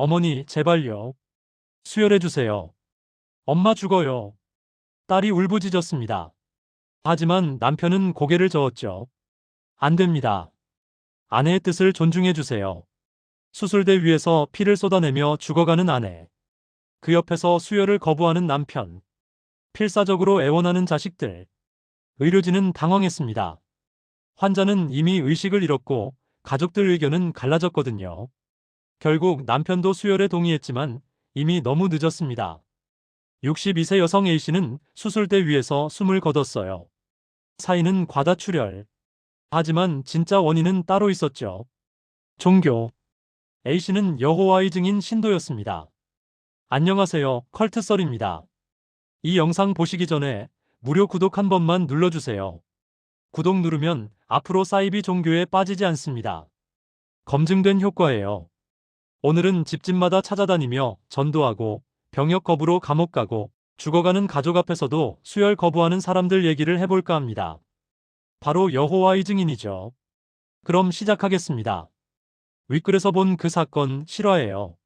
어머니, 제발요. 수혈해주세요. 엄마 죽어요. 딸이 울부짖었습니다. 하지만 남편은 고개를 저었죠. 안 됩니다. 아내의 뜻을 존중해주세요. 수술대 위에서 피를 쏟아내며 죽어가는 아내. 그 옆에서 수혈을 거부하는 남편. 필사적으로 애원하는 자식들. 의료진은 당황했습니다. 환자는 이미 의식을 잃었고 가족들 의견은 갈라졌거든요. 결국 남편도 수혈에 동의했지만 이미 너무 늦었습니다. 62세 여성 A씨는 수술대 위에서 숨을 거뒀어요. 사인은 과다출혈. 하지만 진짜 원인은 따로 있었죠. 종교. A씨는 여호와의 증인 신도였습니다. 안녕하세요, 컬트썰입니다. 이 영상 보시기 전에 무료 구독 한 번만 눌러주세요. 구독 누르면 앞으로 사이비 종교에 빠지지 않습니다. 검증된 효과예요. 오늘은 집집마다 찾아다니며 전도하고 병역 거부로 감옥 가고 죽어가는 가족 앞에서도 수혈 거부하는 사람들 얘기를 해볼까 합니다. 바로 여호와의 증인이죠. 그럼 시작하겠습니다. 윗글에서 본 그 사건 실화예요.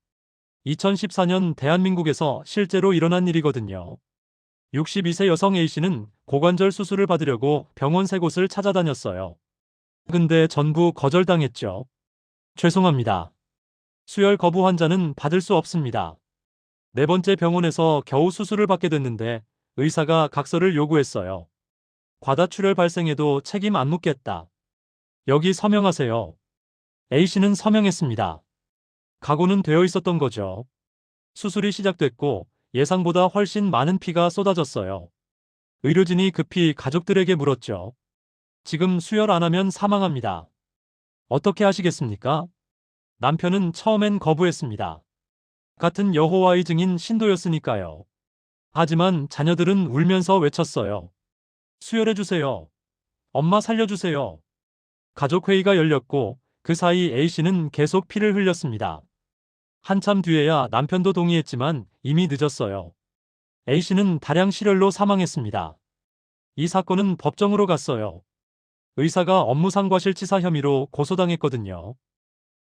2014년 대한민국에서 실제로 일어난 일이거든요. 62세 여성 A씨는 고관절 수술을 받으려고 병원 3곳을 찾아다녔어요. 근데 전부 거절당했죠. 죄송합니다. 수혈 거부 환자는 받을 수 없습니다. 4번째 병원에서 겨우 수술을 받게 됐는데 의사가 각서를 요구했어요. 과다출혈 발생해도 책임 안 묻겠다. 여기 서명하세요. A씨는 서명했습니다. 각오는 되어 있었던 거죠. 수술이 시작됐고 예상보다 훨씬 많은 피가 쏟아졌어요. 의료진이 급히 가족들에게 물었죠. 지금 수혈 안 하면 사망합니다. 어떻게 하시겠습니까? 남편은 처음엔 거부했습니다. 같은 여호와의 증인 신도였으니까요. 하지만 자녀들은 울면서 외쳤어요. 수혈해주세요. 엄마 살려주세요. 가족회의가 열렸고 그 사이 A씨는 계속 피를 흘렸습니다. 한참 뒤에야 남편도 동의했지만 이미 늦었어요. A씨는 다량 실혈로 사망했습니다. 이 사건은 법정으로 갔어요. 의사가 업무상 과실치사 혐의로 고소당했거든요.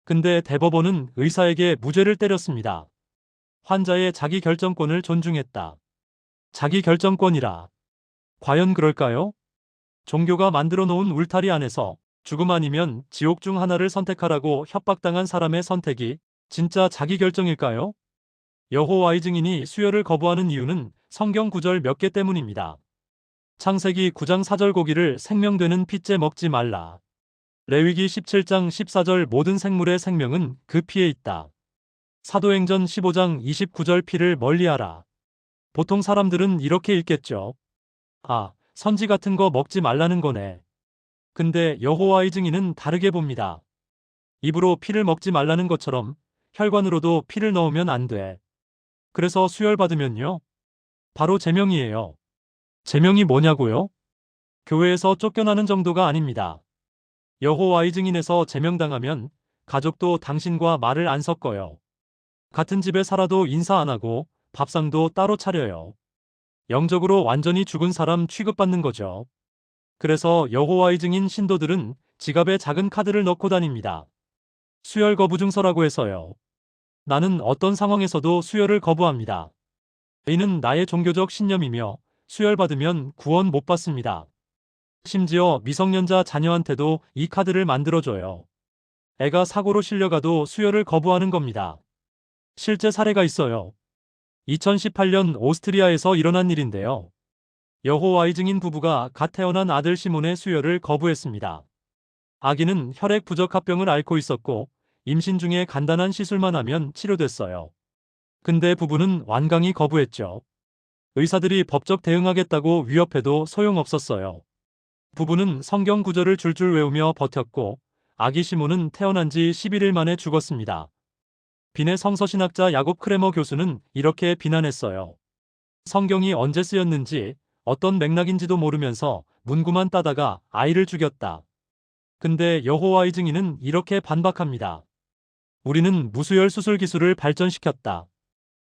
근데 대법원은 의사에게 무죄를 때렸습니다. 환자의 자기 결정권을 존중했다. 자기 결정권이라. 과연 그럴까요? 종교가 만들어 놓은 울타리 안에서 죽음 아니면 지옥 중 하나를 선택하라고 협박당한 사람의 선택이 진짜 자기 결정일까요? 여호와의 증인이 수혈을 거부하는 이유는 성경 구절 몇 개 때문입니다. 창세기 9장 4절 고기를 생명되는 피째 먹지 말라. 레위기 17장 14절 모든 생물의 생명은 그 피에 있다. 사도행전 15장 29절 피를 멀리하라. 보통 사람들은 이렇게 읽겠죠. 아, 선지 같은 거 먹지 말라는 거네. 근데 여호와의 증인은 다르게 봅니다. 입으로 피를 먹지 말라는 것처럼 혈관으로도 피를 넣으면 안 돼. 그래서 수혈받으면요? 바로 제명이에요. 제명이 뭐냐고요? 교회에서 쫓겨나는 정도가 아닙니다. 여호와의 증인에서 제명당하면 가족도 당신과 말을 안 섞어요. 같은 집에 살아도 인사 안 하고 밥상도 따로 차려요. 영적으로 완전히 죽은 사람 취급받는 거죠. 그래서 여호와의 증인 신도들은 지갑에 작은 카드를 넣고 다닙니다. 수혈 거부 증서라고 해서요. 나는 어떤 상황에서도 수혈을 거부합니다. 이는 나의 종교적 신념이며 수혈받으면 구원 못 받습니다. 심지어 미성년자 자녀한테도 이 카드를 만들어줘요. 애가 사고로 실려가도 수혈을 거부하는 겁니다. 실제 사례가 있어요. 2018년 오스트리아에서 일어난 일인데요. 여호와의 증인 부부가 갓 태어난 아들 시몬의 수혈을 거부했습니다. 아기는 혈액 부적합병을 앓고 있었고 임신 중에 간단한 시술만 하면 치료됐어요. 근데 부부는 완강히 거부했죠. 의사들이 법적 대응하겠다고 위협해도 소용없었어요. 부부는 성경 구절을 줄줄 외우며 버텼고 아기 시몬은 태어난 지 11일 만에 죽었습니다. 빈의 성서신학자 야곱 크레머 교수는 이렇게 비난했어요. 성경이 언제 쓰였는지 어떤 맥락인지도 모르면서 문구만 따다가 아이를 죽였다. 근데 여호와의 증인은 이렇게 반박합니다. 우리는 무수혈 수술 기술을 발전시켰다.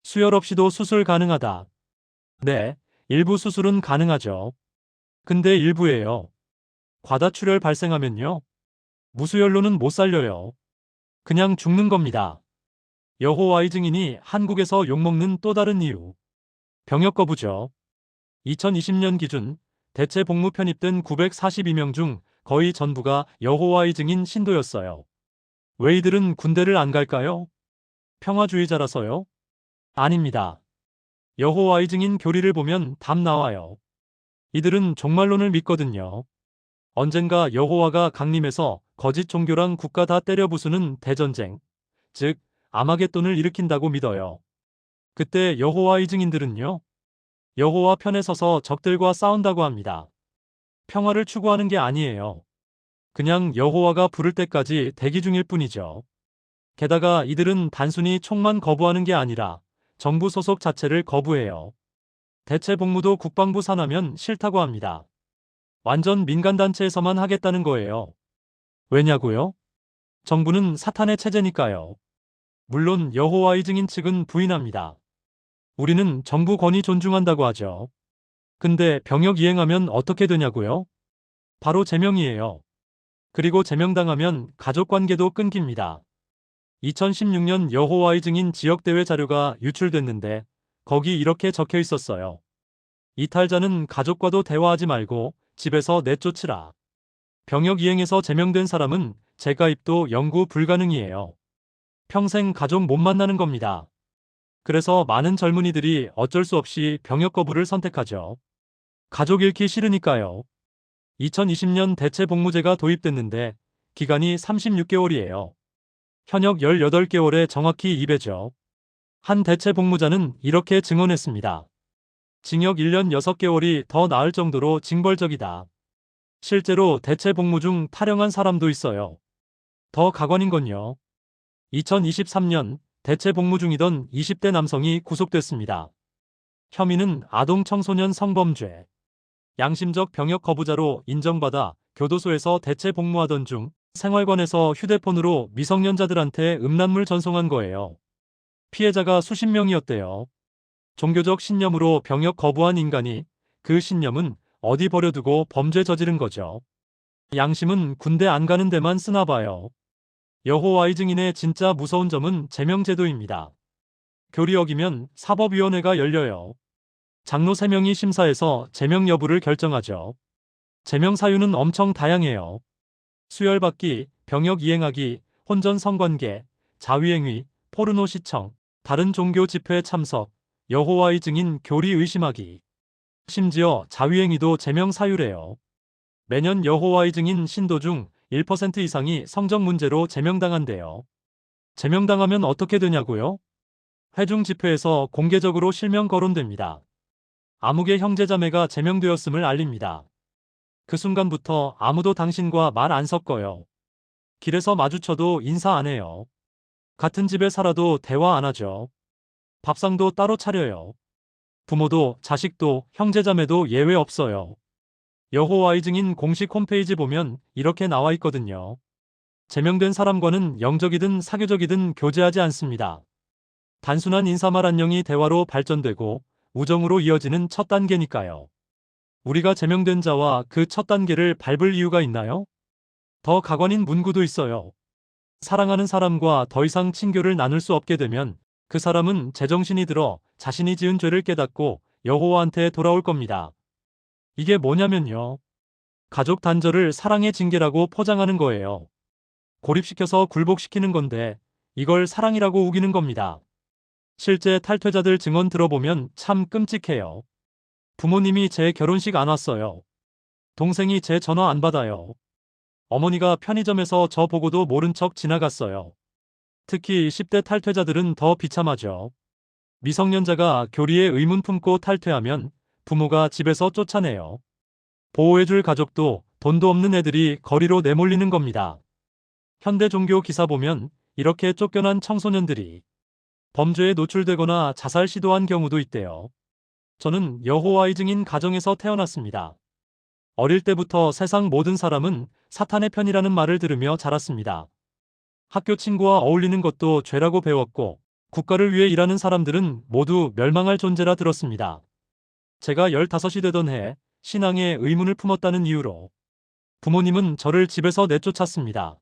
수혈 없이도 수술 가능하다. 네, 일부 수술은 가능하죠. 근데 일부예요. 과다출혈 발생하면요. 무수혈로는 못 살려요. 그냥 죽는 겁니다. 여호와의 증인이 한국에서 욕먹는 또 다른 이유. 병역 거부죠. 2020년 기준 대체 복무 편입된 942명 중 거의 전부가 여호와의 증인 신도였어요. 왜 이들은 군대를 안 갈까요? 평화주의자라서요? 아닙니다. 여호와의 증인 교리를 보면 답 나와요. 이들은 종말론을 믿거든요. 언젠가 여호와가 강림해서 거짓 종교랑 국가 다 때려 부수는 대전쟁, 즉 아마겟돈을 일으킨다고 믿어요. 그때 여호와의 증인들은요, 여호와 편에 서서 적들과 싸운다고 합니다. 평화를 추구하는 게 아니에요. 그냥 여호와가 부를 때까지 대기 중일 뿐이죠. 게다가 이들은 단순히 총만 거부하는 게 아니라 정부 소속 자체를 거부해요. 대체 복무도 국방부 산하면 싫다고 합니다. 완전 민간단체에서만 하겠다는 거예요. 왜냐고요? 정부는 사탄의 체제니까요. 물론 여호와의 증인 측은 부인합니다. 우리는 정부 권위 존중한다고 하죠. 근데 병역 이행하면 어떻게 되냐고요? 바로 제명이에요. 그리고 제명당하면 가족관계도 끊깁니다. 2016년 여호와의 증인 지역대회 자료가 유출됐는데 거기 이렇게 적혀 있었어요. 이탈자는 가족과도 대화하지 말고 집에서 내쫓으라. 병역 이행에서 제명된 사람은 재가입도 영구 불가능이에요. 평생 가족 못 만나는 겁니다. 그래서 많은 젊은이들이 어쩔 수 없이 병역 거부를 선택하죠. 가족 잃기 싫으니까요. 2020년 대체 복무제가 도입됐는데 기간이 36개월이에요. 현역 18개월에 정확히 2배죠. 한 대체 복무자는 이렇게 증언했습니다. 징역 1년 6개월이 더 나을 정도로 징벌적이다. 실제로 대체 복무 중 탈영한 사람도 있어요. 더 가관인 건요. 2023년 대체 복무 중이던 20대 남성이 구속됐습니다. 혐의는 아동 청소년 성범죄. 양심적 병역 거부자로 인정받아 교도소에서 대체 복무하던 중 생활관에서 휴대폰으로 미성년자들한테 음란물 전송한 거예요. 피해자가 수십 명이었대요. 종교적 신념으로 병역 거부한 인간이 그 신념은 어디 버려두고 범죄 저지른 거죠. 양심은 군대 안 가는 데만 쓰나 봐요. 여호와의 증인의 진짜 무서운 점은 제명제도입니다. 교리 어기면 사법위원회가 열려요. 장로 3명이 심사해서 제명 여부를 결정하죠. 제명 사유는 엄청 다양해요. 수혈받기, 병역 이행하기, 혼전 성관계, 자위행위, 포르노 시청, 다른 종교 집회 참석, 여호와의 증인 교리 의심하기. 심지어 자위행위도 제명 사유래요. 매년 여호와의 증인 신도 중 1% 이상이 성적 문제로 제명당한대요. 제명당하면 어떻게 되냐고요? 회중 집회에서 공개적으로 실명 거론됩니다. 아무개 형제자매가 제명되었음을 알립니다. 그 순간부터 아무도 당신과 말 안 섞어요. 길에서 마주쳐도 인사 안 해요. 같은 집에 살아도 대화 안 하죠. 밥상도 따로 차려요. 부모도 자식도 형제자매도 예외 없어요. 여호와의 증인 공식 홈페이지 보면 이렇게 나와 있거든요. 제명된 사람과는 영적이든 사교적이든 교제하지 않습니다. 단순한 인사말 안녕이 대화로 발전되고 우정으로 이어지는 첫 단계니까요. 우리가 제명된 자와 그 첫 단계를 밟을 이유가 있나요? 더 가관인 문구도 있어요. 사랑하는 사람과 더 이상 친교를 나눌 수 없게 되면 그 사람은 제정신이 들어 자신이 지은 죄를 깨닫고 여호와한테 돌아올 겁니다. 이게 뭐냐면요. 가족 단절을 사랑의 징계라고 포장하는 거예요. 고립시켜서 굴복시키는 건데 이걸 사랑이라고 우기는 겁니다. 실제 탈퇴자들 증언 들어보면 참 끔찍해요. 부모님이 제 결혼식 안 왔어요. 동생이 제 전화 안 받아요. 어머니가 편의점에서 저 보고도 모른 척 지나갔어요. 특히 10대 탈퇴자들은 더 비참하죠. 미성년자가 교리에 의문 품고 탈퇴하면 부모가 집에서 쫓아내요. 보호해줄 가족도 돈도 없는 애들이 거리로 내몰리는 겁니다. 현대 종교 기사 보면 이렇게 쫓겨난 청소년들이 범죄에 노출되거나 자살 시도한 경우도 있대요. 저는 여호와의 증인 가정에서 태어났습니다. 어릴 때부터 세상 모든 사람은 사탄의 편이라는 말을 들으며 자랐습니다. 학교 친구와 어울리는 것도 죄라고 배웠고 국가를 위해 일하는 사람들은 모두 멸망할 존재라 들었습니다. 제가 15이 되던 해에 신앙에 의문을 품었다는 이유로 부모님은 저를 집에서 내쫓았습니다.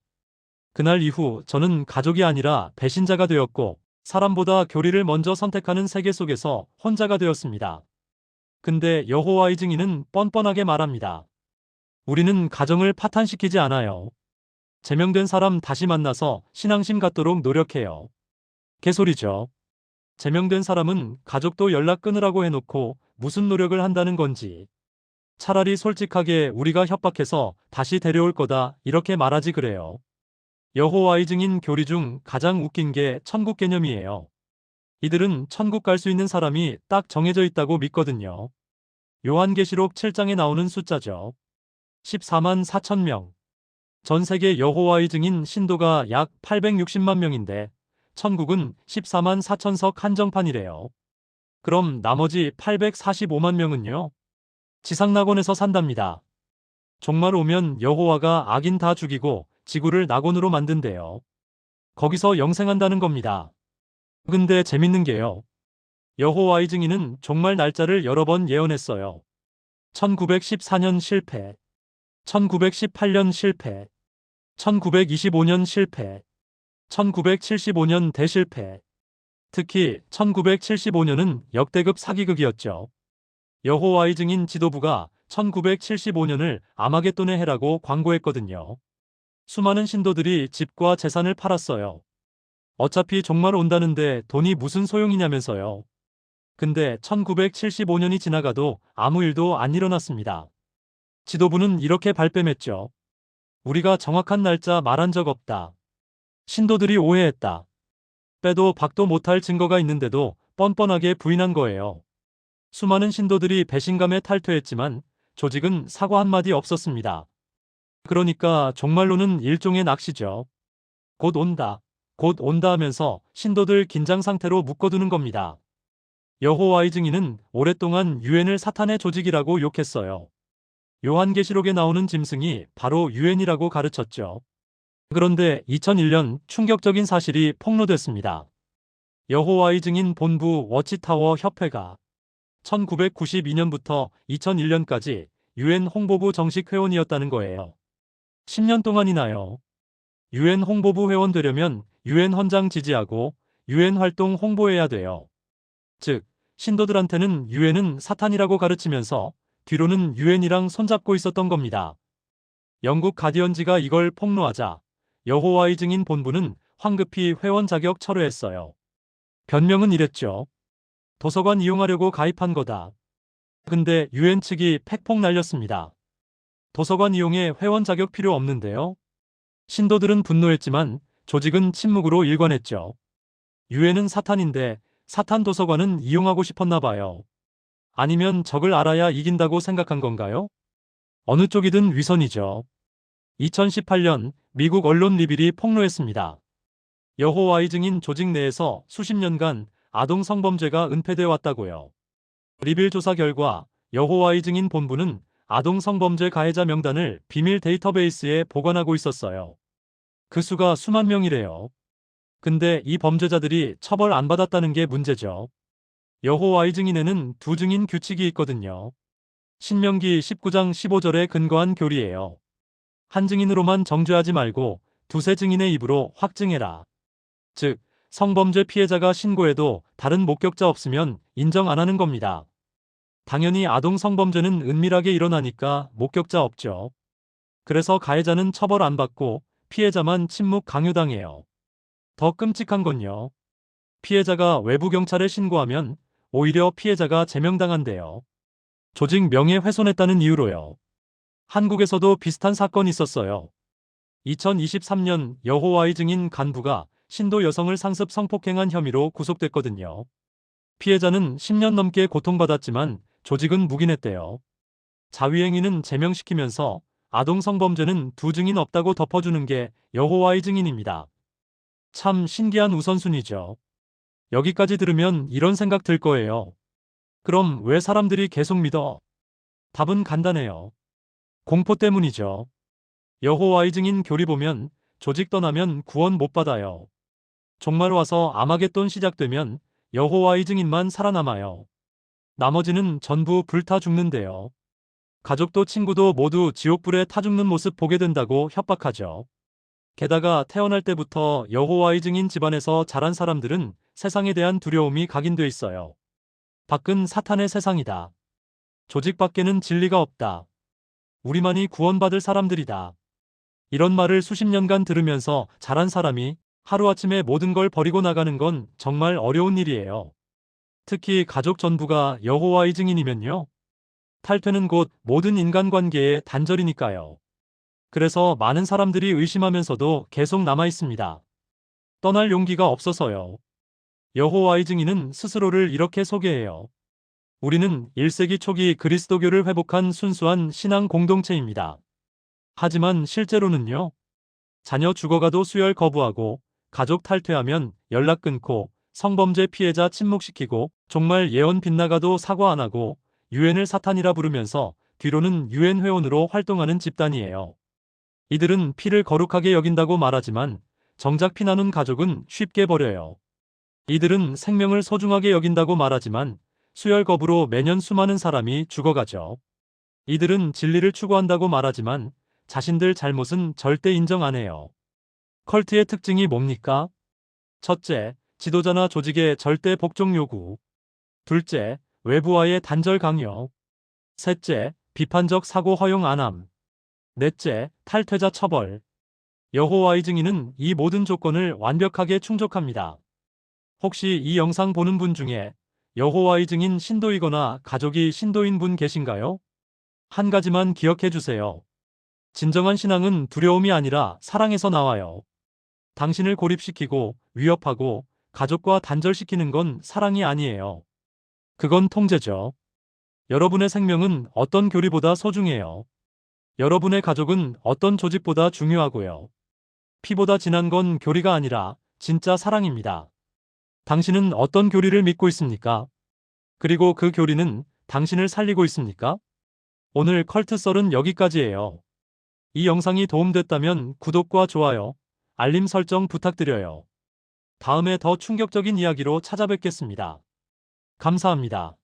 그날 이후 저는 가족이 아니라 배신자가 되었고 사람보다 교리를 먼저 선택하는 세계 속에서 혼자가 되었습니다. 근데 여호와의 증인은 뻔뻔하게 말합니다. 우리는 가정을 파탄시키지 않아요. 제명된 사람 다시 만나서 신앙심 갖도록 노력해요. 개소리죠. 제명된 사람은 가족도 연락 끊으라고 해놓고 무슨 노력을 한다는 건지. 차라리 솔직하게 우리가 협박해서 다시 데려올 거다 이렇게 말하지 그래요. 여호와의 증인 교리 중 가장 웃긴 게 천국 개념이에요. 이들은 천국 갈 수 있는 사람이 딱 정해져 있다고 믿거든요. 요한계시록 7장에 나오는 숫자죠. 14만 4천 명. 전 세계 여호와의 증인 신도가 약 860만 명인데 천국은 14만 4천석 한정판이래요. 그럼 나머지 845만 명은요? 지상낙원에서 산답니다. 종말 오면 여호와가 악인 다 죽이고 지구를 낙원으로 만든대요. 거기서 영생한다는 겁니다. 근데 재밌는 게요. 여호와의 증인은 종말 날짜를 여러 번 예언했어요. 1914년 실패, 1918년 실패, 1925년 실패, 1975년 대실패. 특히 1975년은 역대급 사기극이었죠. 여호와의 증인 지도부가 1975년을 아마겟돈의 해라고 광고했거든요. 수많은 신도들이 집과 재산을 팔았어요. 어차피 종말 온다는데 돈이 무슨 소용이냐면서요. 근데 1975년이 지나가도 아무 일도 안 일어났습니다. 지도부는 이렇게 발뺌했죠. 우리가 정확한 날짜 말한 적 없다. 신도들이 오해했다. 빼도 박도 못할 증거가 있는데도 뻔뻔하게 부인한 거예요. 수많은 신도들이 배신감에 탈퇴했지만 조직은 사과 한마디 없었습니다. 그러니까 종말론은 일종의 낚시죠. 곧 온다. 곧 온다 하면서 신도들 긴장 상태로 묶어두는 겁니다. 여호와의 증인은 오랫동안 유엔을 사탄의 조직이라고 욕했어요. 요한계시록에 나오는 짐승이 바로 유엔이라고 가르쳤죠. 그런데 2001년 충격적인 사실이 폭로됐습니다. 여호와의 증인 본부 워치타워 협회가 1992년부터 2001년까지 유엔 홍보부 정식 회원이었다는 거예요. 10년 동안이나요. 유엔 홍보부 회원 되려면 유엔 헌장 지지하고 유엔 활동 홍보해야 돼요. 즉, 신도들한테는 유엔은 사탄이라고 가르치면서 뒤로는 유엔이랑 손잡고 있었던 겁니다. 영국 가디언지가 이걸 폭로하자 여호와의 증인 본부는 황급히 회원 자격 철회했어요. 변명은 이랬죠. 도서관 이용하려고 가입한 거다. 근데 유엔 측이 팩폭 날렸습니다. 도서관 이용에 회원 자격 필요 없는데요. 신도들은 분노했지만 조직은 침묵으로 일관했죠. 유엔은 사탄인데 사탄 도서관은 이용하고 싶었나 봐요. 아니면 적을 알아야 이긴다고 생각한 건가요? 어느 쪽이든 위선이죠. 2018년 미국 언론 리빌이 폭로했습니다. 여호와의 증인 조직 내에서 수십 년간 아동 성범죄가 은폐돼 왔다고요. 리빌 조사 결과 여호와의 증인 본부는 아동 성범죄 가해자 명단을 비밀 데이터베이스에 보관하고 있었어요. 그 수가 수만 명이래요. 근데 이 범죄자들이 처벌 안 받았다는 게 문제죠. 여호와의 증인에는 두 증인 규칙이 있거든요. 신명기 19장 15절에 근거한 교리예요. 한 증인으로만 정죄하지 말고 두세 증인의 입으로 확증해라. 즉, 성범죄 피해자가 신고해도 다른 목격자 없으면 인정 안 하는 겁니다. 당연히 아동 성범죄는 은밀하게 일어나니까 목격자 없죠. 그래서 가해자는 처벌 안 받고 피해자만 침묵 강요당해요. 더 끔찍한 건요. 피해자가 외부 경찰에 신고하면 오히려 피해자가 제명당한대요. 조직 명예훼손했다는 이유로요. 한국에서도 비슷한 사건이 있었어요. 2023년 여호와의 증인 간부가 신도 여성을 상습 성폭행한 혐의로 구속됐거든요. 피해자는 10년 넘게 고통받았지만 조직은 묵인했대요. 자위행위는 제명시키면서 아동 성범죄는 두 증인 없다고 덮어주는 게 여호와의 증인입니다. 참 신기한 우선순위죠. 여기까지 들으면 이런 생각 들 거예요. 그럼 왜 사람들이 계속 믿어? 답은 간단해요. 공포 때문이죠. 여호와의 증인 교리 보면 조직 떠나면 구원 못 받아요. 종말 와서 아마겟돈 시작되면 여호와의 증인만 살아남아요. 나머지는 전부 불타 죽는데요. 가족도 친구도 모두 지옥불에 타 죽는 모습 보게 된다고 협박하죠. 게다가 태어날 때부터 여호와의 증인 집안에서 자란 사람들은 세상에 대한 두려움이 각인돼 있어요. 밖은 사탄의 세상이다. 조직 밖에는 진리가 없다. 우리만이 구원받을 사람들이다. 이런 말을 수십 년간 들으면서 자란 사람이 하루아침에 모든 걸 버리고 나가는 건 정말 어려운 일이에요. 특히 가족 전부가 여호와의 증인이면요. 탈퇴는 곧 모든 인간관계의 단절이니까요. 그래서 많은 사람들이 의심하면서도 계속 남아 있습니다. 떠날 용기가 없어서요. 여호와의 증인은 스스로를 이렇게 소개해요. 우리는 1세기 초기 그리스도교를 회복한 순수한 신앙 공동체입니다. 하지만 실제로는요. 자녀 죽어가도 수혈 거부하고 가족 탈퇴하면 연락 끊고 성범죄 피해자 침묵시키고 종말 예언 빗나가도 사과 안 하고 유엔을 사탄이라 부르면서 뒤로는 유엔 회원으로 활동하는 집단이에요. 이들은 피를 거룩하게 여긴다고 말하지만 정작 피나눈 가족은 쉽게 버려요. 이들은 생명을 소중하게 여긴다고 말하지만 수혈 거부로 매년 수많은 사람이 죽어가죠. 이들은 진리를 추구한다고 말하지만 자신들 잘못은 절대 인정 안 해요. 컬트의 특징이 뭡니까? 첫째, 지도자나 조직의 절대 복종 요구. 둘째, 외부와의 단절 강요. 셋째, 비판적 사고 허용 안함. 넷째, 탈퇴자 처벌. 여호와의 증인은 이 모든 조건을 완벽하게 충족합니다. 혹시 이 영상 보는 분 중에 여호와의 증인 신도이거나 가족이 신도인 분 계신가요? 한 가지만 기억해 주세요. 진정한 신앙은 두려움이 아니라 사랑에서 나와요. 당신을 고립시키고 위협하고 가족과 단절시키는 건 사랑이 아니에요. 그건 통제죠. 여러분의 생명은 어떤 교리보다 소중해요. 여러분의 가족은 어떤 조직보다 중요하고요. 피보다 진한 건 교리가 아니라 진짜 사랑입니다. 당신은 어떤 교리를 믿고 있습니까? 그리고 그 교리는 당신을 살리고 있습니까? 오늘 컬트썰은 여기까지예요. 이 영상이 도움됐다면 구독과 좋아요, 알림 설정 부탁드려요. 다음에 더 충격적인 이야기로 찾아뵙겠습니다. 감사합니다.